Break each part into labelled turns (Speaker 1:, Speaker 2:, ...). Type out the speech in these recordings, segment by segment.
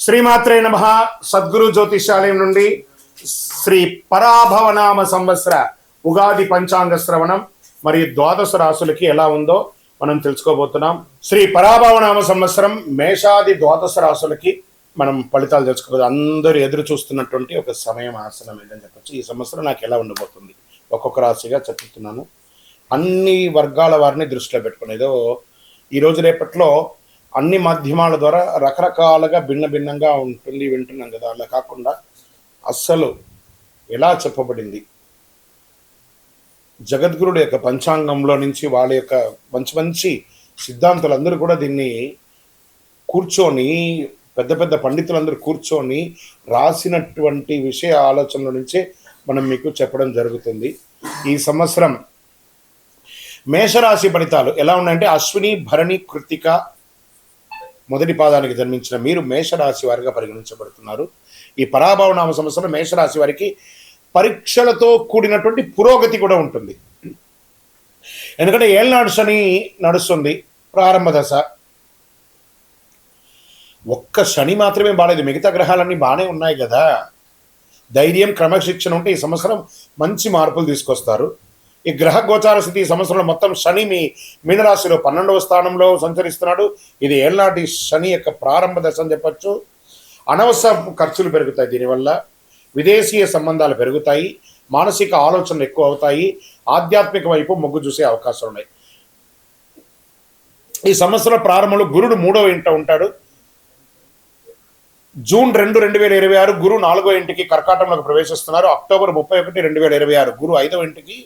Speaker 1: శ్రీమాత్రే నమః. సద్గురు జ్యోతిషాలయం నుండి శ్రీ పరాభవనామ సంవత్సర ఉగాది పంచాంగ శ్రవణం మరియు ద్వాదశ రాశులకి ఎలా ఉందో మనం తెలుసుకోబోతున్నాం. శ్రీ పరాభవనామ సంవత్సరం మేషాది ద్వాదశ రాశులకి మనం ఫలితాలు తెలుసుకోబోదు. అందరూ ఎదురు చూస్తున్నటువంటి ఒక సమయం ఆసనం ఏంటని చెప్పచ్చు. ఈ సంవత్సరం నాకు ఎలా ఉండబోతుంది ఒక్కొక్క రాశిగా చెప్తున్నాను. అన్ని వర్గాల వారిని దృష్టిలో పెట్టుకుని ఏదో ఈరోజు రేపట్లో అన్ని మాధ్యమాల ద్వారా రకరకాలుగా భిన్నంగా ఉంటుంది వింటున్నాం కదా. అలా కాకుండా అస్సలు ఎలా చెప్పబడింది జగద్గురుడు యొక్క పంచాంగంలో నుంచి వాళ్ళ యొక్క మంచి మంచి సిద్ధాంతులందరూ కూడా దీన్ని కూర్చొని పెద్ద పెద్ద పండితులందరూ కూర్చొని రాసినటువంటి విషయ ఆలోచనల నుంచే మనం మీకు చెప్పడం జరుగుతుంది. ఈ సంవత్సరం మేషరాశి ఫలితాలు ఎలా ఉన్నాయంటే, అశ్విని భరణి కృత్తిక మొదటి పాదానికి జన్మించిన మీరు మేషరాశి వారిగా పరిగణించబడుతున్నారు. ఈ పరాభవనామ సంవత్సరం మేషరాశి వారికి పరీక్షలతో కూడినటువంటి పురోగతి కూడా ఉంటుంది. ఎందుకంటే ఏళ్ళనాడు శని నడుస్తుంది, ప్రారంభ దశ. ఒక్క శని మాత్రమే బాగాలేదు, మిగతా గ్రహాలన్నీ బాగానే ఉన్నాయి కదా. ధైర్యం క్రమశిక్షణ ఉంటే ఈ సంవత్సరం మంచి మార్పులు తీసుకొస్తారు. ఈ గ్రహ గోచార స్థితి ఈ సంవత్సరంలో మొత్తం శని మీ మీనరాశిలో 12వ స్థానంలో సంచరిస్తున్నాడు. ఇది ఏళ్ళనాటి శని యొక్క ప్రారంభ దశ అని చెప్పచ్చు. అనవసర ఖర్చులు పెరుగుతాయి, దీనివల్ల విదేశీయ సంబంధాలు పెరుగుతాయి, మానసిక ఆలోచనలు ఎక్కువ అవుతాయి, ఆధ్యాత్మిక వైపు మొగ్గు చూసే అవకాశాలు ఉన్నాయి. ఈ సంవత్సరం ప్రారంభంలో గురుడు 3వ ఇంట ఉంటాడు. జూన్ 2, 2026 గురు 4వ ఇంటికి కర్కాటంలోకి ప్రవేశిస్తున్నారు. అక్టోబర్ 31, 2026 గురు 5వ ఇంటికి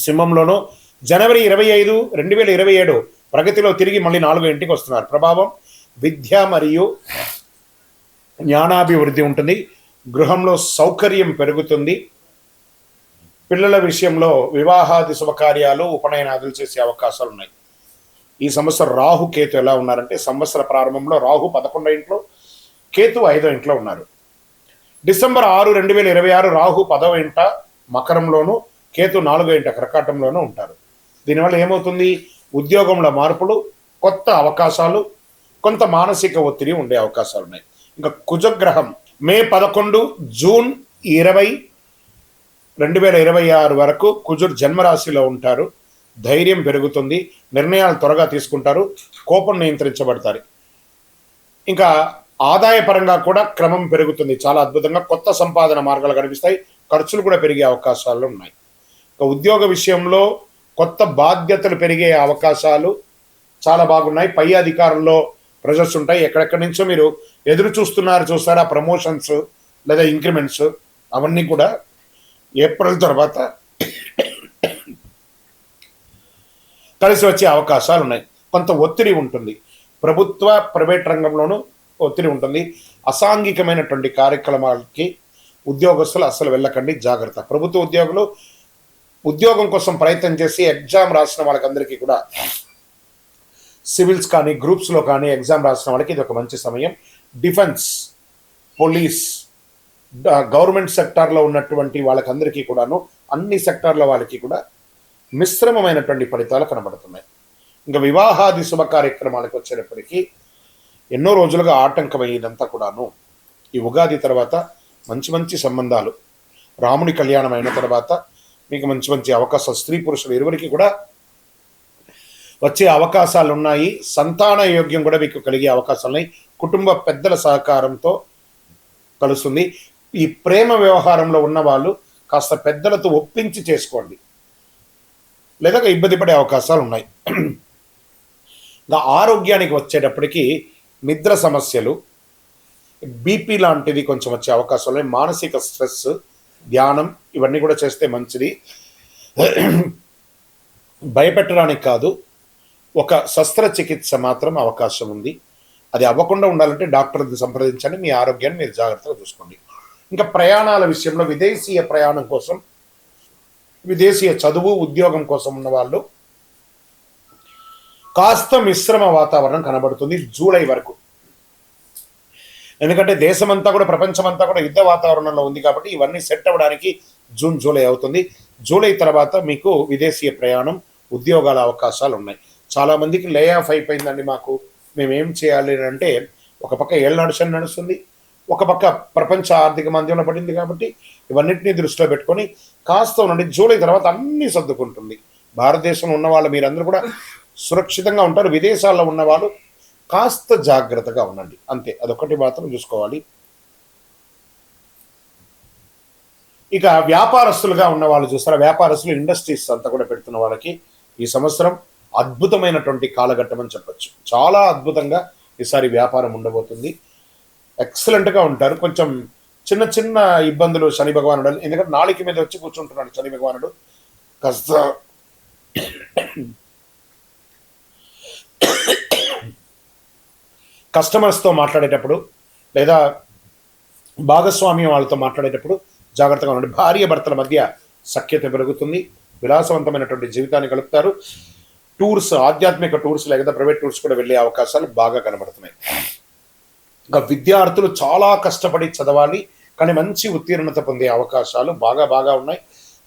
Speaker 1: సింహంలోను, జనవరి 25, 2027 ప్రగతిలో తిరిగి మళ్ళీ 4వ ఇంటికి వస్తున్నారు. ప్రభావం విద్య మరియు జ్ఞానాభివృద్ధి ఉంటుంది. గృహంలో సౌకర్యం పెరుగుతుంది. పిల్లల విషయంలో వివాహాది శుభకార్యాలు ఉపనయనాదులు చేసే అవకాశాలు ఉన్నాయి. ఈ సంవత్సరం రాహు కేతు ఎలా ఉన్నారంటే, సంవత్సర ప్రారంభంలో రాహు 11వ ఇంట్లో, కేతు 5వ ఇంట్లో ఉన్నారు. డిసెంబర్ 6, 2026 రాహు 10వ ఇంట మకరంలోను, కేతు 4వ ఇంట కర్కాటంలోనూ ఉంటారు. దీనివల్ల ఏమవుతుంది, ఉద్యోగంలో మార్పులు, కొత్త అవకాశాలు, కొంత మానసిక ఒత్తిడి ఉండే అవకాశాలు ఉన్నాయి. ఇంకా కుజగ్రహం మే 11, జూన్ 20, 2026 వరకు కుజుడు జన్మరాశిలో ఉంటారు. ధైర్యం పెరుగుతుంది, నిర్ణయాలు త్వరగా తీసుకుంటారు, కోపం నియంత్రించబడతారు. ఇంకా ఆదాయ పరంగా కూడా క్రమం పెరుగుతుంది, చాలా అద్భుతంగా కొత్త సంపాదన మార్గాలు కనిపిస్తాయి. ఖర్చులు కూడా పెరిగే అవకాశాలు ఉన్నాయి. ఇంకా ఉద్యోగ విషయంలో కొత్త బాధ్యతలు పెరిగే అవకాశాలు చాలా బాగున్నాయి. పై అధికారంలో ప్రెజర్స్ ఉంటాయి. ఎక్కడెక్కడి నుంచో మీరు ఎదురు చూస్తారా ప్రమోషన్స్ లేదా ఇంక్రిమెంట్స్, అవన్నీ కూడా ఏప్రిల్ తర్వాత కలిసి వచ్చే అవకాశాలు ఉన్నాయి. కొంత ఒత్తిడి ఉంటుంది, ప్రభుత్వ ప్రైవేట్ రంగంలోనూ ఒత్తిడి ఉంటుంది. అసాంఘికమైనటువంటి కార్యక్రమాలకి ఉద్యోగస్తులు అస్సలు వెళ్ళకండి, జాగ్రత్త. ప్రభుత్వ ఉద్యోగులు ఉద్యోగం కోసం ప్రయత్నం చేసి ఎగ్జామ్ రాసిన వాళ్ళకందరికీ కూడా, సివిల్స్ కానీ గ్రూప్స్లో కానీ ఎగ్జామ్ రాసిన వాళ్ళకి ఇది ఒక మంచి సమయం. డిఫెన్స్, పోలీస్, గవర్నమెంట్ సెక్టార్లో ఉన్నటువంటి వాళ్ళకందరికీ కూడాను, అన్ని సెక్టార్ల వాళ్ళకి కూడా మిశ్రమమైనటువంటి ఫలితాలు కనబడుతున్నాయి. ఇంకా వివాహాది శుభ కార్యక్రమాలకు వచ్చేటప్పటికీ ఎన్నో రోజులుగా ఆటంకమయ్యేదంతా కూడాను ఈ ఉగాది తర్వాత మంచి మంచి సంబంధాలు, రాముని కళ్యాణం అయిన తర్వాత మీకు మంచి మంచి అవకాశాలు, స్త్రీ పురుషులు ఇరువురికి కూడా వచ్చే అవకాశాలు ఉన్నాయి. సంతాన యోగ్యం కూడా మీకు కలిగే అవకాశాలు ఉన్నాయి. కుటుంబ పెద్దల సహకారంతో కలుస్తుంది. ఈ ప్రేమ వ్యవహారంలో ఉన్న వాళ్ళు కాస్త పెద్దలతో ఒప్పించి చేసుకోండి, లేదా ఇబ్బంది పడే అవకాశాలు ఉన్నాయి. ఇంకా ఆరోగ్యానికి వచ్చేటప్పటికి నిద్ర సమస్యలు, బీపీ లాంటిది కొంచెం వచ్చే అవకాశాలు ఉన్నాయి. మానసిక స్ట్రెస్, ధ్యానం ఇవన్నీ కూడా చేస్తే మంచిది. భయపెట్టడానికి కాదు, ఒక శస్త్రచికిత్స మాత్రం అవకాశం ఉంది. అది అవ్వకుండా ఉండాలంటే డాక్టర్ని సంప్రదించండి, మీ ఆరోగ్యాన్ని మీరు జాగ్రత్తగా చూసుకోండి. ఇంకా ప్రయాణాల విషయంలో విదేశీయ ప్రయాణం కోసం, విదేశీయ చదువు ఉద్యోగం కోసం ఉన్న వాళ్ళు కాస్త మిశ్రమ వాతావరణం కనబడుతుంది జూలై వరకు. ఎందుకంటే దేశమంతా కూడా, ప్రపంచమంతా కూడా యుద్ధ వాతావరణంలో ఉంది కాబట్టి ఇవన్నీ సెట్ అవ్వడానికి జూన్ జూలై అవుతుంది. జూలై తర్వాత మీకు విదేశీయ ప్రయాణం, ఉద్యోగాల అవకాశాలు ఉన్నాయి. చాలామందికి లే ఆఫ్ అయిపోయిందండి, మాకు మేమేం చేయాలి అంటే, ఒక పక్క ఏళ్ళనాడు శని నడుస్తుంది, ఒక పక్క ప్రపంచ ఆర్థిక మాంద్యంలో పడింది కాబట్టి ఇవన్నింటినీ దృష్టిలో పెట్టుకొని కాస్త ఉండండి. జూలై తర్వాత అన్నీ సర్దుకుంటుంది. భారతదేశంలో ఉన్న వాళ్ళు మీరందరూ కూడా సురక్షితంగా ఉంటారు. విదేశాల్లో ఉన్న వాళ్ళు కాస్త జాగ్రత్తగా ఉండండి, అంతే. అదొకటి మాత్రం చూసుకోవాలి. ఇక వ్యాపారస్తులుగా ఉన్న వాళ్ళు చూస్తారా, వ్యాపారస్తులు ఇండస్ట్రీస్ అంతా కూడా పెడుతున్న వాళ్ళకి ఈ సంవత్సరం అద్భుతమైనటువంటి కాలఘట్టం అని చెప్పచ్చు. చాలా అద్భుతంగా ఈసారి వ్యాపారం ఉండబోతుంది. ఎక్సలెంట్గా ఉంటారు. కొంచెం చిన్న చిన్న ఇబ్బందులు శని భగవానుడు, ఎందుకంటే నాలుక మీద వచ్చి కూర్చుంటున్నాడు శని భగవానుడు. కాస్త కస్టమర్స్తో మాట్లాడేటప్పుడు లేదా భాగస్వామ్యం వాళ్ళతో మాట్లాడేటప్పుడు జాగ్రత్తగా ఉండండి. భార్య భర్తల మధ్య సఖ్యత పెరుగుతుంది. విలాసవంతమైనటువంటి జీవితాన్ని గడుపుతారు. టూర్స్, ఆధ్యాత్మిక టూర్స్ లేదా ప్రైవేట్ టూర్స్ కూడా వెళ్ళే అవకాశాలు బాగా కనబడుతున్నాయి. ఇంకా విద్యార్థులు చాలా కష్టపడి చదవాలి, కానీ మంచి ఉత్తీర్ణత పొందే అవకాశాలు బాగా ఉన్నాయి.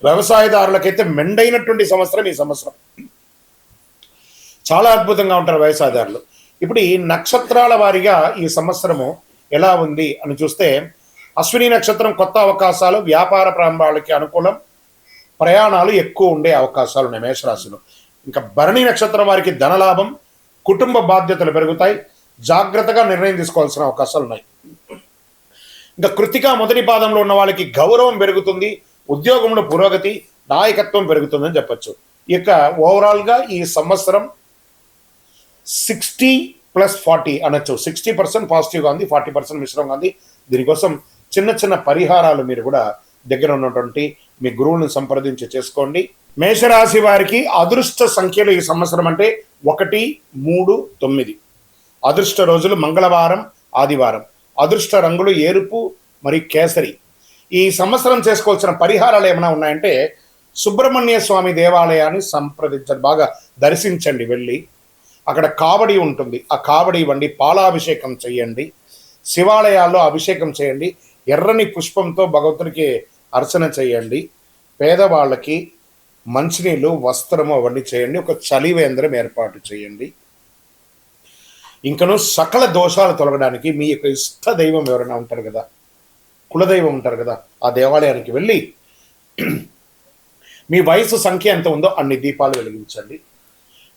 Speaker 1: వ్యవసాయదారులకైతే మెండైనటువంటి సంవత్సరం ఈ సంవత్సరం. చాలా అద్భుతంగా ఉంటారు వ్యవసాయదారులు. ఇప్పుడు ఈ నక్షత్రాల వారిగా ఈ సంవత్సరము ఎలా ఉంది అని చూస్తే, అశ్విని నక్షత్రం కొత్త అవకాశాలు, వ్యాపార ప్రారంభాలకి అనుకూలం, ప్రయాణాలు ఎక్కువ ఉండే అవకాశాలు ఉన్నాయి మేషరాశిలో. ఇంకా భరణి నక్షత్రం వారికి ధనలాభం, కుటుంబ బాధ్యతలు పెరుగుతాయి, జాగ్రత్తగా నిర్ణయం తీసుకోవాల్సిన అవకాశాలు ఉన్నాయి. ఇంకా కృతిక మొదటి పాదంలో ఉన్న వాళ్ళకి గౌరవం పెరుగుతుంది, ఉద్యోగంలో పురోగతి, నాయకత్వం పెరుగుతుందని చెప్పచ్చు. ఇక ఓవరాల్గా ఈ సంవత్సరం 60+40 అనొచ్చు. 60% పాజిటివ్గా ఉంది, 40% మిశ్రమంగా ఉంది. దీనికోసం చిన్న చిన్న పరిహారాలు మీరు కూడా దగ్గర ఉన్నటువంటి మీ గురువులను సంప్రదించి చేసుకోండి. మేషరాశి వారికి అదృష్ట సంఖ్యలు ఈ సంవత్సరం అంటే 1, 3, 9. అదృష్ట రోజులు మంగళవారం, ఆదివారం. అదృష్ట రంగులు ఎరుపు మరియు కేసరి. ఈ సంవత్సరం చేసుకోవాల్సిన పరిహారాలు ఏమైనా ఉన్నాయంటే, సుబ్రహ్మణ్య స్వామి దేవాలయాన్ని సంప్రదించండి, బాగా దర్శించండి. వెళ్ళి అక్కడ కావడి ఉంటుంది, ఆ కావడి ఇవ్వండి, పాలాభిషేకం చేయండి, శివాలయాల్లో అభిషేకం చేయండి, ఎర్రని పుష్పంతో భగవంతునికి అర్చన చేయండి, పేదవాళ్ళకి మంచినీళ్ళు, వస్త్రము అవన్నీ చేయండి, ఒక చలివేంద్రం ఏర్పాటు చేయండి. ఇంకను సకల దోషాలు తొలగడానికి మీ యొక్క ఇష్ట దైవం ఎవరైనా ఉంటారు కదా, కులదైవం ఉంటారు కదా, ఆ దేవాలయానికి వెళ్ళి మీ వయసు సంఖ్య ఎంత ఉందో అన్ని దీపాలు వెలిగించండి.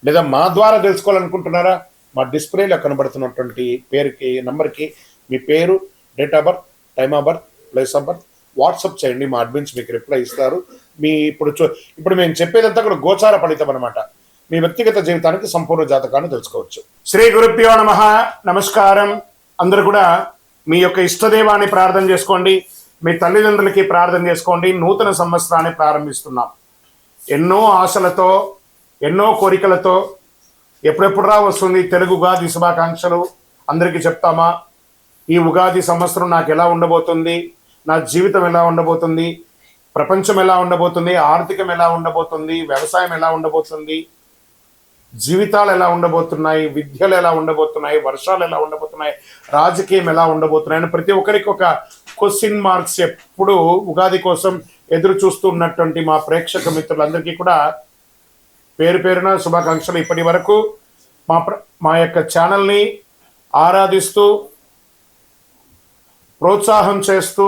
Speaker 1: లేదా మా ద్వారా తెలుసుకోవాలనుకుంటున్నారా, మా డిస్ప్లేలో కనబడుతున్నటువంటి పేరుకి, నంబర్కి మీ పేరు, date of birth, time of birth, place of birth WhatsApp చేయండి. మా అడ్మిన్స్ మీకు రిప్లై ఇస్తారు. మీ ఇప్పుడు మేము చెప్పేదంతా కూడా గోచార ఫలితం అనమాట. మీ వ్యక్తిగత జీవితానికి సంపూర్ణ జాతకాన్ని తెలుసుకోవచ్చు. శ్రీ గురుభ్యో నమః. నమస్కారం. అందరూ కూడా మీ యొక్క ఇష్టదైవాన్ని ప్రార్థన చేసుకోండి, మీ తల్లిదండ్రులకి ప్రార్థన చేసుకోండి. నూతన సంవత్సరాన్ని ప్రారంభిస్తున్నాం. ఎన్నో ఆశలతో, ఎన్నో కోరికలతో ఎప్పుడెప్పుడు వస్తుంది తెలుగు ఉగాది శుభాకాంక్షలు అందరికీ చెప్తామా? ఈ ఉగాది సంవత్సరం నాకు ఎలా ఉండబోతుంది, నా జీవితం ఎలా ఉండబోతుంది, ప్రపంచం ఎలా ఉండబోతుంది, ఆర్థికం ఎలా ఉండబోతుంది, వ్యవసాయం ఎలా ఉండబోతుంది, జీవితాలు ఎలా ఉండబోతున్నాయి, విద్యలు ఎలా ఉండబోతున్నాయి, వర్షాలు ఎలా ఉండబోతున్నాయి, రాజకీయం ఎలా ఉండబోతున్నాయి అని ప్రతి ఒక్కరికి ఒక క్వశ్చన్ మార్క్స్ ఎప్పుడు ఉగాది కోసం ఎదురు చూస్తున్నటువంటి మా ప్రేక్షక మిత్రులందరికీ కూడా పేరు పేరున శుభాకాంక్షలు. ఇప్పటి వరకు మా యొక్క ఛానల్ని ఆరాధిస్తూ, ప్రోత్సాహం చేస్తూ,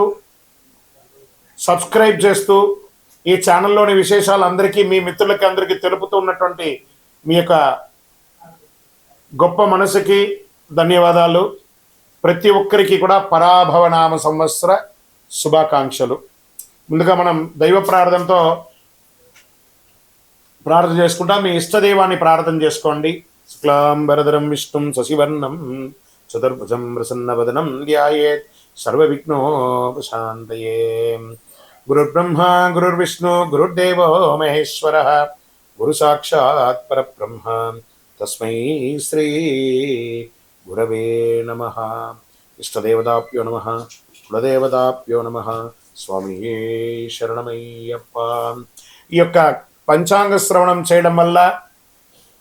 Speaker 1: సబ్స్క్రైబ్ చేస్తూ, ఈ ఛానల్లోని విశేషాలు అందరికీ, మీ మిత్రులకి అందరికీ తెలుపుతూ ఉన్నటువంటి మీ యొక్క గొప్ప మనసుకి ధన్యవాదాలు. ప్రతి ఒక్కరికి కూడా పరాభవనామ సంవత్సర శుభాకాంక్షలు. ముందుగా మనం దైవ ప్రార్థనతో ప్రార్థన చేసుకుంటాం. మీ ఇష్టదైవాన్ని ప్రార్థన చేసుకోండి. శుక్లాంబరధరం విష్ణుం శశివర్ణం చతుర్భుజం ప్రసన్నవదనం ధ్యాయేత్ సర్వవిఘ్నోపశాంతయే. గురుర్బ్రహ్మ గురుర్విష్ణు గురుర్దేవో మహేశ్వరః, గురు సాక్షాత్ పరబ్రహ్మ తస్మై శ్రీ గురవే నమః. ఇష్టదేవతాభ్యో నమః, కులదేవతాభ్యో నమః. స్వామి శరణమయ్యప్ప. ఈ యొక్క పంచాంగ శ్రవణం చేయడం వల్ల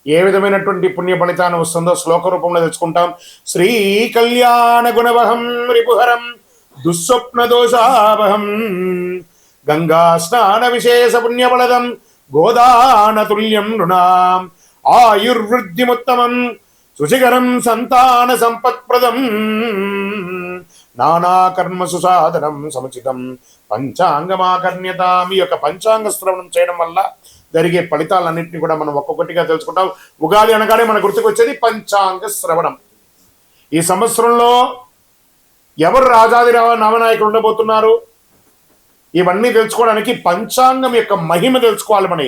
Speaker 1: ఏ విధమైనటువంటి పుణ్య ఫలితాన్ని వస్తుందో శ్లోక రూపంలో తెలుసుకుంటాం. శ్రీ కళ్యాణ గుణవహం రిపుహరం దుస్వప్న దోషావహం గంగా స్నాన విశేష పుణ్యఫలదం గోదాన తుల్యం నృణాం ఆయుర్వృద్ధిముత్తమం శుచికరం సంతాన సంపత్ప్రదం నానాకర్మ సుసాధనం సముచితం పంచాంగమాకర్ణ్యత. మీ యొక్క పంచాంగ శ్రవణం చేయడం వల్ల జరిగే ఫలితాలన్నింటినీ కూడా మనం ఒక్కొక్కటిగా తెలుసుకుంటాం. ఉగాది అనగానే మన గుర్తుకు వచ్చేది పంచాంగ శ్రవణం. ఈ సంవత్సరంలో ఎవరు రాజాది నవనాయకులు ఉండబోతున్నారు, ఇవన్నీ తెలుసుకోవడానికి పంచాంగం యొక్క మహిమ తెలుసుకోవాలి. మన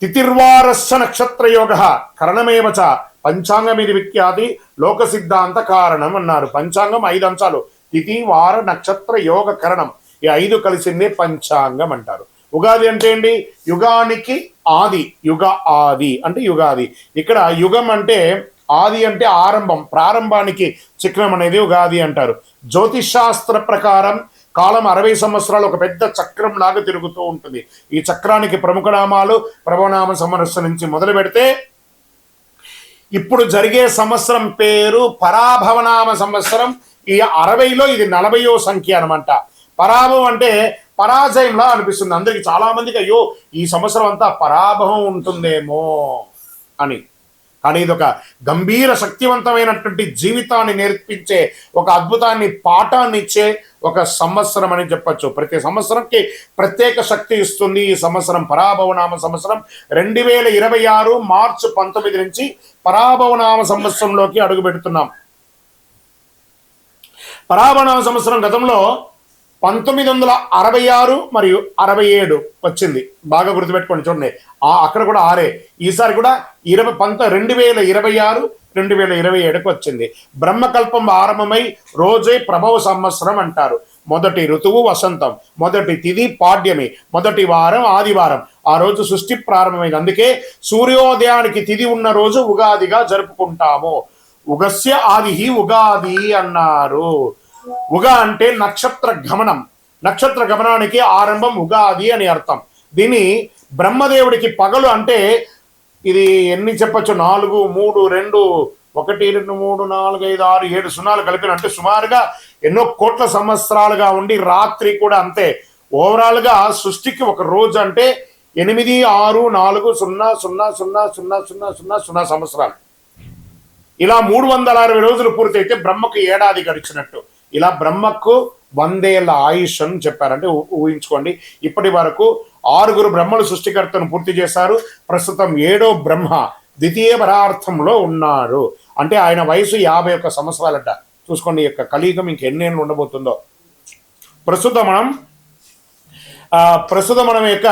Speaker 1: తిథిర్వారస్య నక్షత్ర యోగ కరణమేవచ పంచాంగం ఇది విఖ్యాతి లోక సిద్ధాంత కారణం అన్నారు. పంచాంగం 5 అంశాలు: తిథి, వార, నక్షత్ర, యోగ, కరణం. ఈ 5 కలిసిందే పంచాంగం అంటారు. ఉగాది అంటే ఏంటి? యుగానికి ఆది. యుగ ఆది అంటే యుగాది. ఇక్కడ యుగం అంటే ఆది అంటే ఆరంభం, ప్రారంభానికి చిహ్నం అనేది ఉగాది అంటారు. జ్యోతిష్ శాస్త్ర ప్రకారం కాలం 60 సంవత్సరాలు ఒక పెద్ద చక్రం లాగా తిరుగుతూ ఉంటుంది. ఈ చక్రానికి ప్రముఖ నామాలు ప్రభవనామ సంవత్సరం నుంచి మొదలు పెడితే ఇప్పుడు జరిగే సంవత్సరం పేరు పరాభవనామ సంవత్సరం. ఈ 60లో ఇది 40వ సంఖ్య అనమాట. పరాభవం అంటే పరాజయంలా అనిపిస్తుంది అందరికి, చాలా మందికి. అయ్యో ఈ సంవత్సరం అంతా పరాభవం ఉంటుందేమో అని. కానీ ఇది ఒక గంభీర శక్తివంతమైనటువంటి జీవితాన్ని నేర్పించే, ఒక అద్భుతాన్ని పాఠాన్ని ఇచ్చే ఒక సంవత్సరం అని చెప్పచ్చు. ప్రతి సంవత్సరంకి ప్రత్యేక శక్తి ఇస్తుంది. ఈ సంవత్సరం పరాభవనామ సంవత్సరం 2026 మార్చి 19 నుంచి పరాభవనామ సంవత్సరంలోకి అడుగు పెడుతున్నాం. పరాభవనామ సంవత్సరం గతంలో 1966 మరియు 67 వచ్చింది. బాగా గుర్తుపెట్టుకోండి, చూడండి అక్కడ కూడా 6. ఈసారి కూడా 2026 2027కు వచ్చింది. బ్రహ్మకల్పం ఆరంభమై రోజే ప్రభవ సంవత్సరం అంటారు. మొదటి ఋతువు వసంతం, మొదటి తిథి పాడ్యమి, మొదటి వారం ఆదివారం. ఆ రోజు సృష్టి ప్రారంభమైంది. అందుకే సూర్యోదయానికి తిథి ఉన్న రోజు ఉగాదిగా జరుపుకుంటాము. ఉగస్య ఆది ఉగాది అన్నారు. ఉగా అంటే నక్షత్ర గమనం. నక్షత్ర గమనానికి ఆరంభం ఉగాది అని అర్థం. దీన్ని బ్రహ్మదేవుడికి పగలు అంటే ఇది ఎన్ని చెప్పచ్చు, 4 3 2 1 2 3 4 5 6 7 సున్నాలు కలిపిన అంటే సుమారుగా ఎన్నో కోట్ల సంవత్సరాలుగా ఉండి రాత్రి కూడా అంతే. ఓవరాల్ గా సృష్టికి ఒక రోజు అంటే 8 6 4 0 0 0 0 0 0 సంవత్సరాలు. ఇలా 360 రోజులు పూర్తయితే బ్రహ్మకు ఏడాది గడిచినట్టు. ఇలా బ్రహ్మకు 100 ఏళ్ల ఆయుష్ అని చెప్పారంటే ఊహించుకోండి. ఇప్పటి వరకు 6 బ్రహ్మలు సృష్టికర్తను పూర్తి చేశారు. ప్రస్తుతం 7వ బ్రహ్మ ద్వితీయ పరార్థంలో ఉన్నారు. అంటే ఆయన వయసు 51 సంవత్సరాలట. చూసుకోండి, ఈ యొక్క కలియుగం ఇంకెన్నేళ్ళు ఉండబోతుందో. ప్రస్తుతం మనం యొక్క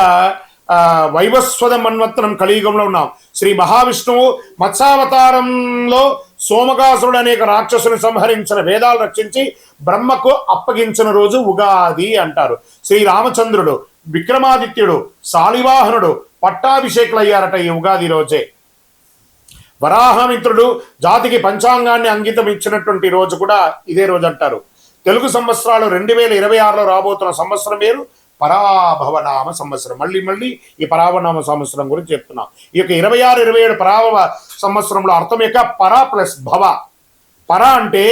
Speaker 1: వైవస్వత మన్వత్తరం కలియుగంలో ఉన్నాం. శ్రీ మహావిష్ణువు మత్స్యావతారంలో సోమకాసురుడు అనేక రాక్షసుని సంహరించిన, వేదాలు రక్షించి బ్రహ్మకు అప్పగించిన రోజు ఉగాది అంటారు. శ్రీ రామచంద్రుడు, విక్రమాదిత్యుడు, శాలివాహనుడు పట్టాభిషేకులు అయ్యారట ఈ ఉగాది రోజే. వరాహమిత్రుడు జాతికి పంచాంగాన్ని అంకితం ఇచ్చినటువంటి రోజు కూడా ఇదే రోజు అంటారు. తెలుగు సంవత్సరాలు 2026లో రాబోతున్న సంవత్సరం పేరు పరాభవనామ సంవత్సరం. మళ్ళీ ఈ పరాభవనామ సంవత్సరం గురించి చెప్తున్నాం. ఈ యొక్క 26 27 పరాభవ సంవత్సరంలో అర్థం యొక్క పర ప్లస్ భవ. పర అంటే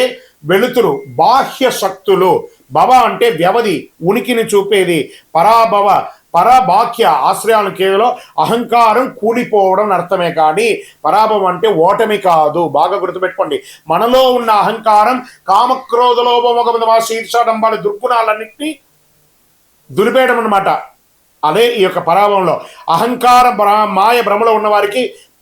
Speaker 1: వెలుతురు, బాహ్య శక్తులు. భవ అంటే వ్యవధి, ఉనికిని చూపేది. పరాభవ పరబాహ్య ఆశ్రయాలను కేవలం అహంకారం కూలిపోవడం అర్థమే, కానీ పరాభవం అంటే ఓటమి కాదు. బాగా గుర్తుపెట్టుకోండి. మనలో ఉన్న అహంకారం, కామక్రోధ లోభమోహ శీర్షాడంబాల దుర్గుణాలన్నింటినీ దులిపేయడం అన్నమాట. అదే ఈ యొక్క పరాభవంలో అహంకార మాయ భ్రమలో ఉన్న వారికి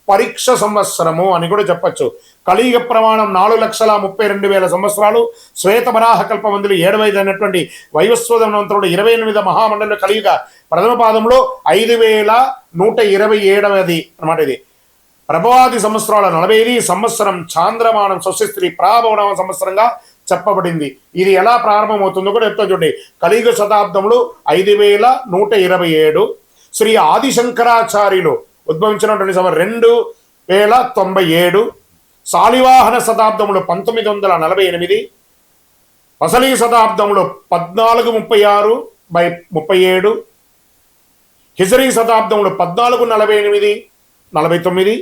Speaker 1: పరీక్ష సంవత్సరము అని కూడా చెప్పచ్చు. కలియుగ ప్రమాణం 4,32,000 సంవత్సరాలు. శ్వేత వరాహ కల్పమందులు 75 అయినటువంటి వైవస్వతమంత్రుడు 28 మహామండలి కలియుగ ప్రథమ పాదంలో 5,127 అనమాట. ఇది ప్రభవాది సంవత్సరాల 45 సంవత్సరం చాంద్రమానం స్వస్తి ప్రాభవనామ సంవత్సరంగా చెప్పబడింది. ఇది ఎలా ప్రారంభమవుతుందో కూడా చెప్తా చూడండి. కలియుగ శతాబ్దంలో 5,127. శ్రీ ఆదిశంకరాచార్యులు ఉద్భవించినటువంటి 2,097. శాలివాహన శతాబ్దంలో 1948. పసలి శతాబ్దంలో 1436/37. హిజరీ శతాబ్దంలో 1448 49.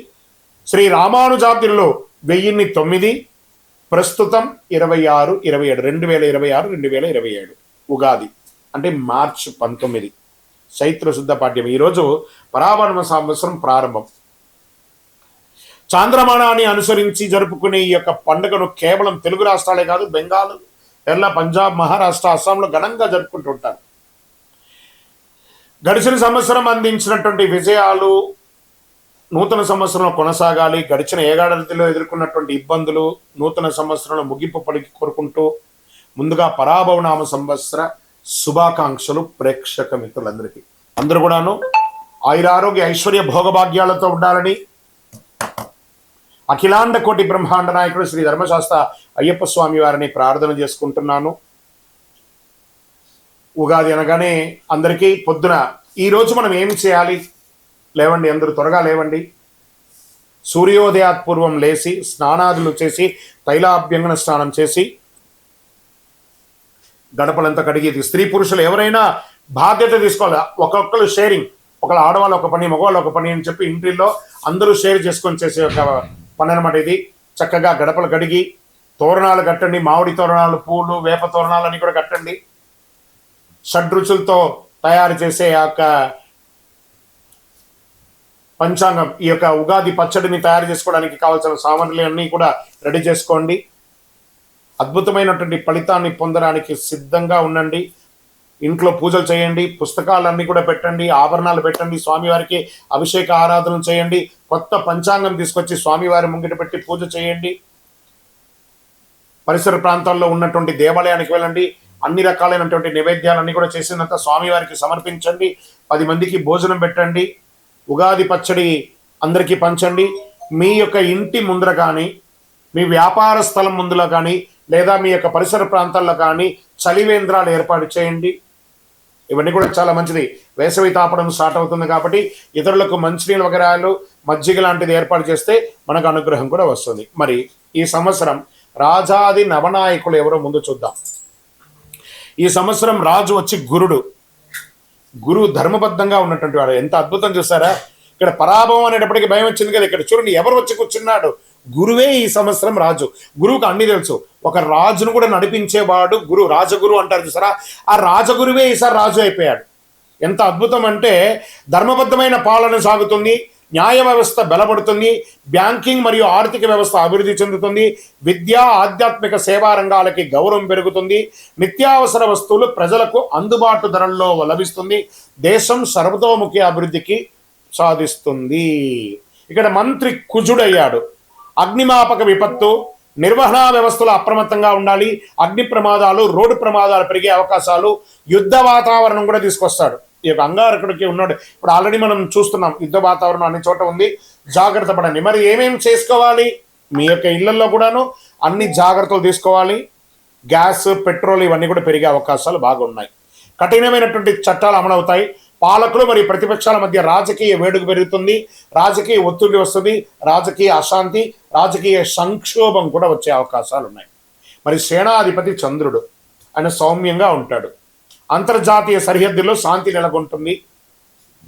Speaker 1: శ్రీ రామానుజాబ్దిలో 1009. ప్రస్తుతం 26 27 2026 2027 ఉగాది అంటే మార్చి 19 చైత్ర శుద్ధ పాఠ్యం. ఈరోజు పరాభవనామ సంవత్సరం ప్రారంభం. చాంద్రమానాన్ని అనుసరించి జరుపుకునే ఈ యొక్క పండుగను కేవలం తెలుగు రాష్ట్రాలే కాదు, బెంగాల్, కేరళ, పంజాబ్, మహారాష్ట్ర, అస్సాంలో ఘనంగా జరుపుకుంటుంటారు. గడిచిన సంవత్సరం అందించినటువంటి విజయాలు నూతన సంవత్సరంలో కొనసాగాలి. గడిచిన ఏడాదిలో ఎదుర్కొన్నటువంటి ఇబ్బందులు నూతన సంవత్సరంలో ముగింపు పలికి కోరుకుంటూ ముందుగా పరాభవనామ సంవత్సర శుభాకాంక్షలు ప్రేక్షక మిత్రులందరికీ. అందరూ కూడాను ఆయురారోగ్య ఐశ్వర్య భోగభాగ్యాలతో ఉండాలని అఖిలాండ కోటి బ్రహ్మాండ నాయకుడు శ్రీ ధర్మశాస్త్ర అయ్యప్ప స్వామి వారిని ప్రార్థన చేసుకుంటున్నాను. ఉగాది అనగానే అందరికీ పొద్దున ఈరోజు మనం ఏమి చేయాలి? లేవండి, అందరూ త్వరగా లేవండి. సూర్యోదయాత్పూర్వం లేచి స్నానాదులు చేసి తైలాభ్యంగన స్నానం చేసి గడపలంతా కడిగేది. స్త్రీ పురుషులు ఎవరైనా బాధ్యత తీసుకోవాలి. ఒక్కొక్కరు షేరింగ్, ఒకళ్ళు ఆడవాళ్ళు ఒక పని, మగవాళ్ళు ఒక పని అని చెప్పి ఇంటిల్లో అందరూ షేర్ చేసుకొని చేసే ఒక పని అనమాట ఇది. చక్కగా గడపలు కడిగి తోరణాలు కట్టండి. మామిడి తోరణాలు, పూలు, వేప తోరణాలు అన్ని కూడా కట్టండి. షడ్రుచులతో తయారు చేసే ఆ యొక్క పంచాంగం, ఈ యొక్క ఉగాది పచ్చడిని తయారు చేసుకోవడానికి కావాల్సిన సామాగ్రి అన్నీ కూడా రెడీ చేసుకోండి. అద్భుతమైనటువంటి ఫలితాన్ని పొందడానికి సిద్ధంగా ఉండండి. ఇంట్లో పూజలు చేయండి, పుస్తకాలన్నీ కూడా పెట్టండి, ఆభరణాలు పెట్టండి, స్వామివారికి అభిషేక ఆరాధన చేయండి, కొత్త పంచాంగం తీసుకొచ్చి స్వామివారి ముంగిట పెట్టి పూజ చేయండి. పరిసర ప్రాంతాల్లో ఉన్నటువంటి దేవాలయానికి వెళ్ళండి. అన్ని రకాలైనటువంటి నైవేద్యాలన్నీ కూడా చేసినంత స్వామివారికి సమర్పించండి. 10 మందికి భోజనం పెట్టండి. ఉగాది పచ్చడి అందరికీ పంచండి. మీ యొక్క ఇంటి ముందర కానీ, మీ వ్యాపార స్థలం ముందులో కానీ, లేదా మీ యొక్క పరిసర ప్రాంతాల్లో కానీ చలివేంద్రాలు ఏర్పాటు చేయండి. ఇవన్నీ కూడా చాలా మంచిది. వేసవి తాపడం స్టార్ట్ అవుతుంది కాబట్టి ఇతరులకు మంచినీళ్ళు వగరాలు, మజ్జిగ లాంటిది ఏర్పాటు చేస్తే మనకు అనుగ్రహం కూడా వస్తుంది. మరి ఈ సంవత్సరం రాజాది నవనాయకులు ఎవరో ముందు చూద్దాం. ఈ సంవత్సరం రాజు వచ్చి గురుడు. గురువు ధర్మబద్ధంగా ఉన్నటువంటి వాడు. ఎంత అద్భుతం చూసారా? ఇక్కడ పరాభవం అనేటప్పటికీ భయం వచ్చింది కదా. ఇక్కడ చూడండి ఎవరు వచ్చి కూర్చున్నాడు? గురువే ఈ సంవత్సరం రాజు. గురువుకు అన్ని తెలుసు. ఒక రాజును కూడా నడిపించేవాడు గురువు, రాజగురు అంటారు చూసారా? ఆ రాజగురువే ఈసారి రాజు అయిపోయాడు. ఎంత అద్భుతం అంటే ధర్మబద్ధమైన పాలన సాగుతుంది, న్యాయ వ్యవస్థ బలపడుతుంది, బ్యాంకింగ్ మరియు ఆర్థిక వ్యవస్థ అభివృద్ధి చెందుతుంది, విద్యా ఆధ్యాత్మిక సేవా రంగాలకి గౌరవం పెరుగుతుంది, నిత్యావసర వస్తువులు ప్రజలకు అందుబాటు ధరల్లో లభిస్తుంది, దేశం సర్వతోముఖి అభివృద్ధికి సాధిస్తుంది. ఇక్కడ మంత్రి కుజుడయ్యాడు. అగ్నిమాపక విపత్తు, నిర్వహణా వ్యవస్థలు అప్రమత్తంగా ఉండాలి. అగ్ని ప్రమాదాలు, రోడ్డు ప్రమాదాలు పెరిగే అవకాశాలు, యుద్ధ వాతావరణం కూడా తీసుకొస్తాడు. ఈ యొక్క అంగారకుడికి ఉన్నాడు. ఇప్పుడు ఆల్రెడీ మనం చూస్తున్నాం, యుద్ధ వాతావరణం అన్ని చోట ఉంది. జాగ్రత్త పడండి. మరి ఏమేమి చేసుకోవాలి? మీ యొక్క ఇళ్లలో కూడాను అన్ని జాగ్రత్తలు తీసుకోవాలి. గ్యాస్, పెట్రోల్ ఇవన్నీ కూడా పెరిగే అవకాశాలు బాగున్నాయి. కఠినమైనటువంటి చట్టాలు అమలవుతాయి. పాలకులు మరియు ప్రతిపక్షాల మధ్య రాజకీయ వేడుక పెరుగుతుంది, రాజకీయ ఒత్తిడి వస్తుంది, రాజకీయ అశాంతి, రాజకీయ సంక్షోభం కూడా వచ్చే అవకాశాలు ఉన్నాయి. మరి సేనాధిపతి చంద్రుడు, ఆయన సౌమ్యంగా ఉంటాడు. అంతర్జాతీయ సరిహద్దుల్లో శాంతి నెలకొంటుంది.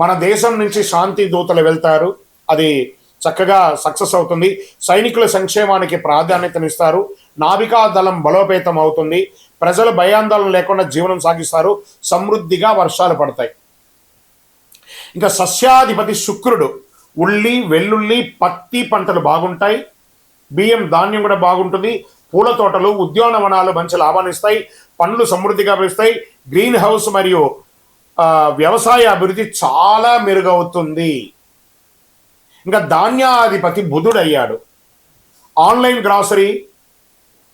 Speaker 1: మన దేశం నుంచి శాంతి దూతలు వెళ్తారు, అది చక్కగా సక్సెస్ అవుతుంది. సైనికుల సంక్షేమానికి ప్రాధాన్యతనిస్తారు. నావికా దళం బలోపేతం అవుతుంది. ప్రజలు భయాందోళన లేకుండా జీవనం సాగిస్తారు. సమృద్ధిగా వర్షాలు పడతాయి. ఇంకా సస్యాధిపతి శుక్రుడు, ఉల్లి, వెల్లుల్లి, పత్తి పంటలు బాగుంటాయి. బియ్యం, ధాన్యం కూడా బాగుంటుంది. పూల తోటలు, ఉద్యానవనాలు మంచి లాభాన్ని ఇస్తాయి. పండ్లు సమృద్ధిగా పెరుస్తాయి. గ్రీన్ హౌస్ మరియు వ్యవసాయ అభివృద్ధి చాలా మెరుగవుతుంది. ఇంకా ధాన్యాధిపతి బుధుడు అయ్యాడు. Online grocery,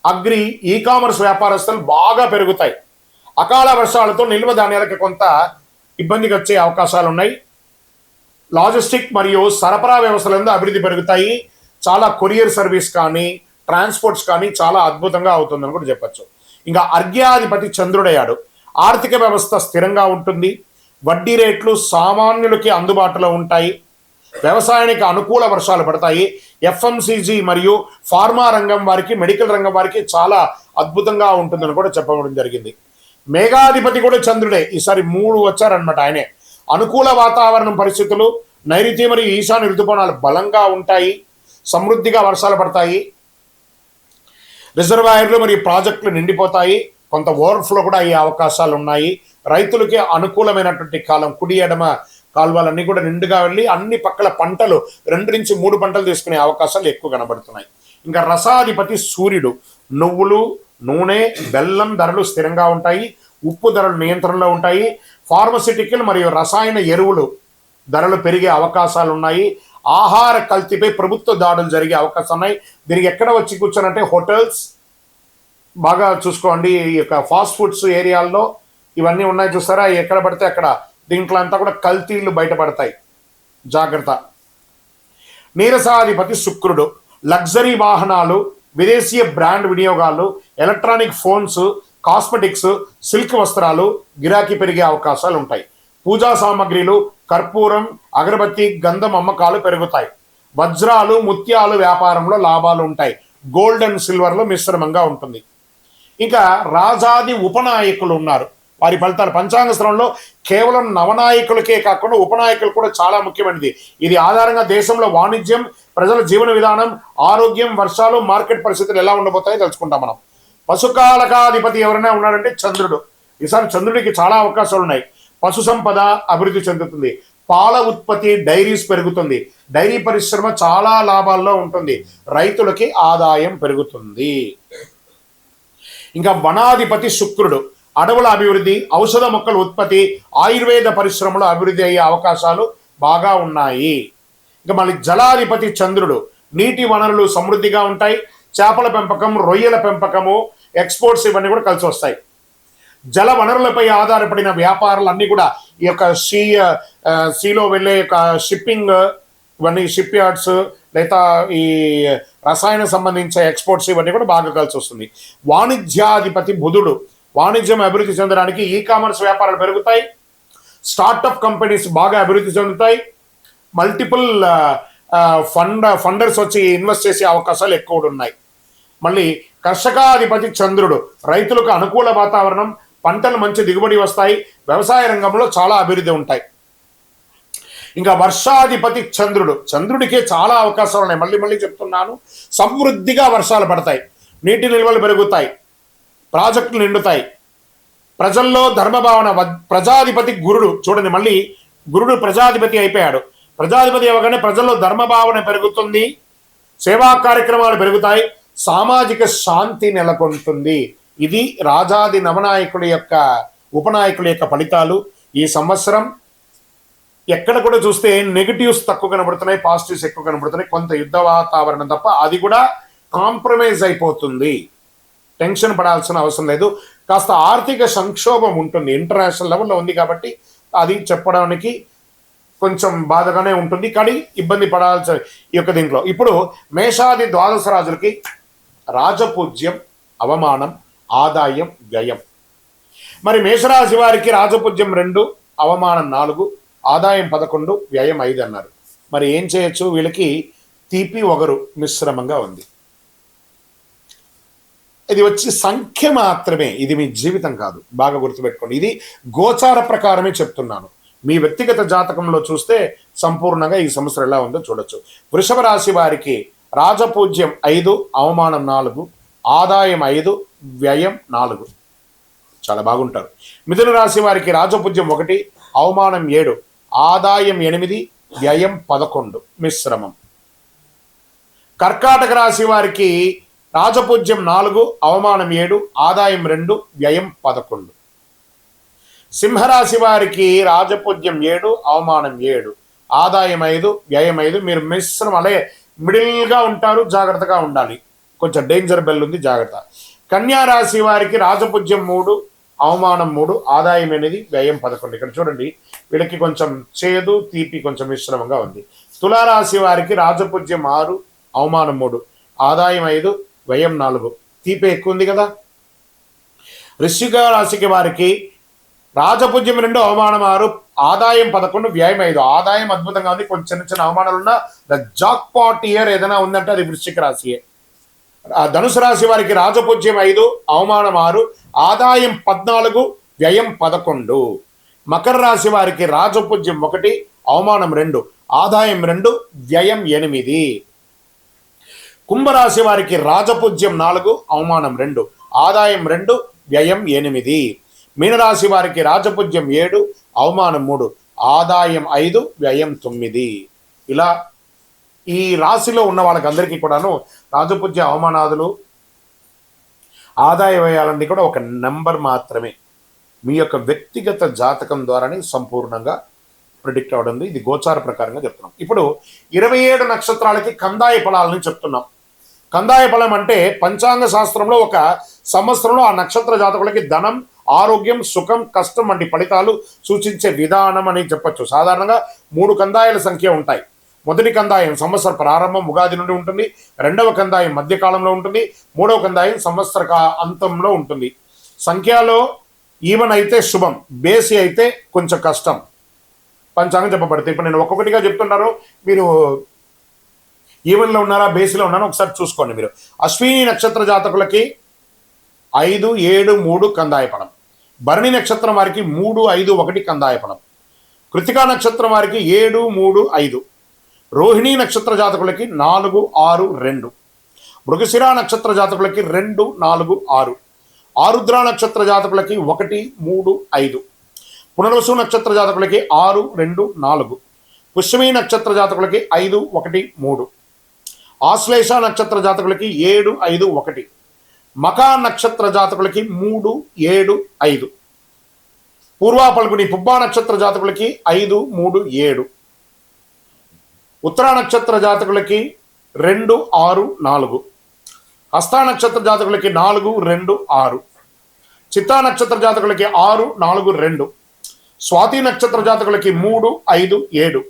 Speaker 1: agri, e commerce వ్యాపారస్తులు బాగా పెరుగుతాయి. అకాల వర్షాలతో నిల్వ ధాన్యాలకు కొంత ఇబ్బందికి వచ్చే అవకాశాలు ఉన్నాయి. లాజిస్టిక్ మరియు సరఫరా వ్యవస్థలందు అభివృద్ధి పెరుగుతాయి. చాలా కొరియర్ సర్వీస్ కానీ, ట్రాన్స్పోర్ట్స్ కానీ చాలా అద్భుతంగా అవుతుందని కూడా చెప్పచ్చు. ఇంకా అర్ఘ్యాధిపతి చంద్రుడయ్యాడు. ఆర్థిక వ్యవస్థ స్థిరంగా ఉంటుంది. వడ్డీ రేట్లు సామాన్యులకి అందుబాటులో ఉంటాయి. వ్యవసాయానికి అనుకూల వర్షాలు పడతాయి. ఎఫ్ఎంసీజీ మరియు ఫార్మా రంగం వారికి, మెడికల్ రంగం వారికి చాలా అద్భుతంగా ఉంటుందని కూడా చెప్పడం జరిగింది. మేఘాధిపతి కూడా చంద్రుడే. ఈసారి 3 వచ్చారనమాట ఆయనే. అనుకూల వాతావరణం పరిస్థితులు, నైరుతి మరియు ఈశాన్య ఋతుపవనాలు బలంగా ఉంటాయి. సమృద్ధిగా వర్షాలు పడతాయి. రిజర్వాయర్లు మరియు ప్రాజెక్టులు నిండిపోతాయి. కొంత ఓవర్ఫ్లో కూడా అయ్యే అవకాశాలు ఉన్నాయి. రైతులకి అనుకూలమైనటువంటి కాలం. కుడి ఎడమ కాలువలన్నీ కూడా నిండుగా వెళ్ళి అన్ని పక్కల పంటలు 2 నుంచి 3 పంటలు తీసుకునే అవకాశాలు ఎక్కువ కనబడుతున్నాయి. ఇంకా రసాధిపతి సూర్యుడు. నువ్వులు, నూనె, బెల్లం ధరలు స్థిరంగా ఉంటాయి. ఉప్పు ధరలు నియంత్రణలో ఉంటాయి. ఫార్మసిటికల్ మరియు రసాయన ఎరువులు ధరలు పెరిగే అవకాశాలు ఉన్నాయి. ఆహార కల్తీపై ప్రభుత్వ దాడులు జరిగే అవకాశాలు ఉన్నాయి. దీనికి ఎక్కడ వచ్చి కూర్చోనంటే హోటల్స్ బాగా చూసుకోండి. ఈ యొక్క ఫాస్ట్ ఫుడ్స్ ఏరియాల్లో ఇవన్నీ ఉన్నాయి చూస్తారా, ఎక్కడ పడితే అక్కడ దీంట్లో అంతా కూడా కల్తీలు బయటపడతాయి, జాగ్రత్త. నీరసాధిపతి శుక్రుడు. లగ్జరీ వాహనాలు, విదేశీయ బ్రాండ్ వినియోగాలు, ఎలక్ట్రానిక్ ఫోన్స్, కాస్మెటిక్స్, సిల్క్ వస్త్రాలు గిరాకీ పెరిగే అవకాశాలు ఉంటాయి. పూజా సామాగ్రిలు, కర్పూరం, అగరబత్తి, గంధం అమ్మకాలు పెరుగుతాయి. వజ్రాలు, ముత్యాలు వ్యాపారంలో లాభాలు ఉంటాయి. గోల్డ్ అండ్ సిల్వర్లో మిశ్రమంగా ఉంటుంది. ఇంకా రాజాది ఉపనాయకులు ఉన్నారు, వారి ఫలితాలు పంచాంగ శ్రవణంలో కేవలం నవనాయకులకే కాకుండా ఉపనాయకులు కూడా చాలా ముఖ్యమైనది. ఇది ఆధారంగా దేశంలో వాణిజ్యం, ప్రజల జీవన విధానం, ఆరోగ్యం, వర్షాలు, మార్కెట్ పరిస్థితులు ఎలా ఉండబోతాయో తెలుసుకుంటాం మనం. పశుకాలకాధిపతి ఎవరైనా ఉన్నాడంటే చంద్రుడు. ఈసారి చంద్రుడికి చాలా అవకాశాలు ఉన్నాయి. పశు సంపద అభివృద్ధి చెందుతుంది. పాల ఉత్పత్తి, డైరీస్ పెరుగుతుంది. డైరీ పరిశ్రమ చాలా లాభాల్లో ఉంటుంది. రైతులకి ఆదాయం పెరుగుతుంది. ఇంకా వనాధిపతి శుక్రుడు. అడవుల అభివృద్ధి, ఔషధ మొక్కల ఉత్పత్తి, ఆయుర్వేద పరిశ్రమలో అభివృద్ధి అయ్యే అవకాశాలు బాగా ఉన్నాయి. ఇంకా మళ్ళీ జలాధిపతి చంద్రుడు. నీటి వనరులు సమృద్ధిగా ఉంటాయి. చేపల పెంపకం, రొయ్యల పెంపకము, ఎక్స్పోర్ట్స్ ఇవన్నీ కూడా కలిసి వస్తాయి. జల వనరులపై ఆధారపడిన వ్యాపారాలన్నీ కూడా ఈ యొక్క సీలో వెళ్ళే యొక్క షిప్పింగ్, ఇవన్నీ షిప్ యార్డ్స్, లేదా ఈ రసాయన సంబంధించిన ఎక్స్పోర్ట్స్ ఇవన్నీ కూడా బాగా కలిసి వస్తుంది. వాణిజ్యాధిపతి బుధుడు. వాణిజ్యం అభివృద్ధి చెందడానికి ఈ కామర్స్ వ్యాపారాలు పెరుగుతాయి. స్టార్టప్ కంపెనీస్ బాగా అభివృద్ధి చెందుతాయి. మల్టిపుల్ ఫండర్స్ వచ్చి ఇన్వెస్ట్ చేసే అవకాశాలు ఎక్కువ ఉన్నాయి. మళ్ళీ కర్షకాధిపతి చంద్రుడు. రైతులకు అనుకూల వాతావరణం, పంటలు మంచి దిగుబడి వస్తాయి. వ్యవసాయ రంగంలో చాలా అభివృద్ధి ఉంటాయి. ఇంకా వర్షాధిపతి చంద్రుడు. చంద్రుడికే చాలా అవకాశాలు ఉన్నాయి. మళ్ళీ చెప్తున్నాను, సమృద్ధిగా వర్షాలు పడతాయి, నీటి నిల్వలు పెరుగుతాయి, ప్రాజెక్టులు నిండుతాయి, ప్రజల్లో ధర్మభావన. ప్రజాధిపతి గురుడు. చూడండి, మళ్ళీ గురుడు ప్రజాధిపతి అయిపోయాడు. ప్రజాధిపతి అవ్వగానే ప్రజల్లో ధర్మభావన పెరుగుతుంది, సేవా కార్యక్రమాలు పెరుగుతాయి, సామాజిక శాంతి నెలకొంటుంది. ఇది రాజాది నవనాయకుడి యొక్క ఉపనాయకుల యొక్క ఫలితాలు. ఈ సంవత్సరం ఎక్కడ కూడా చూస్తే నెగిటివ్స్ తక్కువ కనబడుతున్నాయి, పాజిటివ్స్ ఎక్కువ కనబడుతున్నాయి. కొంత యుద్ధ వాతావరణం తప్ప అది కూడా కాంప్రమైజ్ అయిపోతుంది. టెన్షన్ పడాల్సిన అవసరం లేదు. కాస్త ఆర్థిక సంక్షోభం ఉంటుంది, ఇంటర్నేషనల్ లెవెల్లో ఉంది కాబట్టి అది చెప్పడానికి కొంచెం బాధగానే ఉంటుంది, కానీ ఇబ్బంది పడాల్సిన ఈ యొక్క దీంట్లో. ఇప్పుడు మేషాది ద్వాదశ రాజులకి రాజపూజ్యం, అవమానం, ఆదాయం, వ్యయం. మరి మేషరాశి వారికి రాజపూజ్యం 2, అవమానం 4, ఆదాయం 11, వ్యయం 5 అన్నారు. మరి ఏం చేయొచ్చు? వీళ్ళకి తీపి ఒగరు మిశ్రమంగా ఉంది. ఇది వచ్చి సంఖ్య మాత్రమే, ఇది మీ జీవితం కాదు, బాగా గుర్తుపెట్టుకోండి. ఇది గోచార ప్రకారమే చెప్తున్నాను. మీ వ్యక్తిగత జాతకంలో చూస్తే సంపూర్ణంగా ఈ సంవత్సరం ఎలా ఉందో చూడొచ్చు. వృషభ రాశి వారికి రాజపూజ్యం 5, అవమానం 4, ఆదాయం 5, వ్యయం 4, చాలా బాగుంటారు. మిథున రాశి వారికి రాజపూజ్యం 1, అవమానం 7, ఆదాయం 8, వ్యయం 11, మిశ్రమం. కర్కాటక రాశి వారికి రాజపూజ్యం 4, అవమానం 7, ఆదాయం 2, వ్యయం 11. సింహరాశి వారికి రాజపూజ్యం 7, అవమానం 7, ఆదాయం 5, వ్యయం 5. మీరు మిశ్రమం అలే మిడిల్గా ఉంటారు, జాగ్రత్తగా ఉండాలి. కొంచెం డేంజర్ బెల్ ఉంది, జాగ్రత్త. కన్యా రాశి వారికి రాజపూజ్యం 3, అవమానం 3, ఆదాయం 8, వ్యయం 11. ఇక్కడ చూడండి, వీళ్ళకి కొంచెం చేదు తీపి కొంచెం మిశ్రమంగా ఉంది. తులారాశి వారికి రాజపూజ్యం 6, అవమానం 3, ఆదాయం 5, వ్యయం 4, తీపి ఎక్కువ ఉంది కదా. వృశ్చిక రాశికి వారికి రాజపూజ్యం 2, అవమానం 6, ఆదాయం 11, వ్యయం 5. ఆదాయం అద్భుతంగా ఉంది, కొంచెం చిన్న అవమానాలు ఉన్న ద జాక్ పాట్ ఇయర్ ఏదైనా ఉందంటే అది వృశ్చిక రాశియే. ధనుసు రాశి వారికి రాజపూజ్యం 5, అవమానం 6, ఆదాయం 14, వ్యయం 11. మకర రాశి వారికి రాజపూజ్యం 1, అవమానం 2, ఆదాయం 2, వ్యయం 8. కుంభరాశి వారికి రాజపూజ్యం 4, అవమానం 2, ఆదాయం 2, వ్యయం 8. మీనరాశి వారికి రాజపూజ్యం 7, అవమానం 3, ఆదాయం 5, వ్యయం 9. ఇలా ఈ రాశిలో ఉన్న వాళ్ళకందరికీ కూడాను రాజపూజ్య అవమానాదులు, ఆదాయ వ్యయాలన్నీ కూడా ఒక నెంబర్ మాత్రమే. మీ యొక్క వ్యక్తిగత జాతకం ద్వారానే సంపూర్ణంగా ప్రిడిక్ట్ అవడం. ఇది గోచార ప్రకారంగా చెప్తున్నాం. ఇప్పుడు 27 నక్షత్రాలకి కందాయ ఫలాలని చెప్తున్నాం. కందాయ ఫలం అంటే పంచాంగ శాస్త్రంలో ఒక సంవత్సరంలో ఆ నక్షత్ర జాతకులకి ధనం, ఆరోగ్యం, సుఖం, కష్టం వంటి ఫలితాలు సూచించే విధానం అని చెప్పచ్చు. సాధారణంగా 3 కందాయాల సంఖ్య ఉంటాయి. మొదటి కందాయం సంవత్సర ప్రారంభం ఉగాది నుండి ఉంటుంది. రెండవ కందాయం మధ్యకాలంలో ఉంటుంది. మూడవ కందాయం సంవత్సర అంతంలో ఉంటుంది. సంఖ్యలో ఈవెన్ అయితే శుభం, బేసి అయితే కొంచెం కష్టం పంచాంగం చెప్పబడుతుంది. ఇప్పుడు నేను ఒక్కొక్కటిగా చెప్తున్నారు, మీరు ఈవెన్లో ఉన్నారా బేసిలో ఉన్నారా ఒకసారి చూసుకోండి. మీరు అశ్విని నక్షత్ర జాతకులకి 5, 7, 3 కందాయ ఫలం. భరణి నక్షత్రం వారికి 3, 5, 1 కందాయ ఫలం. కృతికా నక్షత్రం వారికి 7, 3, 5. రోహిణీ నక్షత్ర జాతకులకి 4, 6, 2. మృగశిర నక్షత్ర జాతకులకి 2, 4, 6. ఆరుద్ర నక్షత్ర జాతకులకి 1, 3, 5. పునర్వసు నక్షత్ర జాతకులకి 6, 2, 4. పుష్యమి నక్షత్ర జాతకులకి 5, 1, 3. ఆశ్లేష నక్షత్ర జాతకులకి 7, 5, 1. మకా నక్షత్ర జాతకులకి 3, 7, 5. పూర్వా పల్గుని పుబ్బా నక్షత్ర జాతకులకి 5, 3, 7. ఉత్తరా నక్షత్ర జాతకులకి 2, 6, 4. హస్తా నక్షత్ర జాతకులకి 4, 2, 6. చిత్తా నక్షత్ర జాతకులకి 6, 4, 2. స్వాతి నక్షత్ర జాతకులకి 3, 5, 7.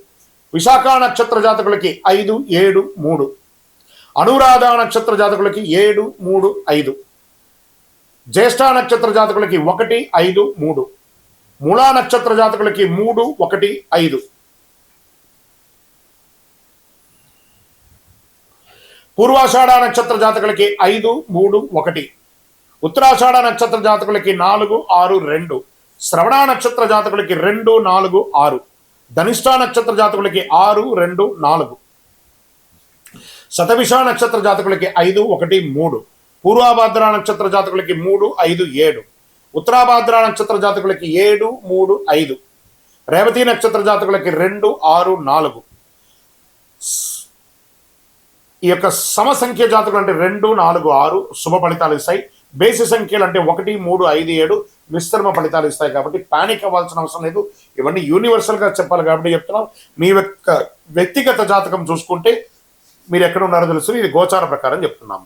Speaker 1: విశాఖ నక్షత్ర జాతకులకి 5, 7, 3. అనురాధ నక్షత్ర జాతకులకి 7, 3, 5. జ్యేష్ఠ నక్షత్ర జాతకులకి 1, 5, 3. మూలా నక్షత్ర జాతకులకి 3, 1, 5. పూర్వాషాఢ నక్షత్ర జాతకులకి 5, 3, 1. ఉత్తరాషాఢ నక్షత్ర జాతకులకి 4, 6, 2. శ్రవణ నక్షత్ర జాతకులకి 2, 4, 6. ధనిష్ట నక్షత్ర జాతకులకి 6, 2, 4. శతభిష నక్షత్ర జాతకులకి 5, 1, 3. పూర్వాభాద్ర నక్షత్ర జాతకులకి 3, 5, 7. ఉత్తరాభాద్ర నక్షత్ర జాతకులకి 7, 3, 5. రేవతి నక్షత్ర జాతకులకి 2, 6, 4. ఈ యొక్క సమసంఖ్య జాతకులు అంటే 2, 4, 6 శుభ ఫలితాలు ఇస్తాయి. బేసి సంఖ్యలు అంటే 1, 3, 5, 7 మిశ్రమ ఫలితాలు ఇస్తాయి. కాబట్టి పానిక్ అవ్వాల్సిన అవసరం లేదు. ఇవన్నీ యూనివర్సల్గా చెప్పాలి కాబట్టి చెప్తున్నాం. మీ యొక్క వ్యక్తిగత జాతకం చూసుకుంటే మీరు ఎక్కడ ఉన్నారో తెలుసు. ఇది గోచార ప్రకారం చెప్తున్నాము.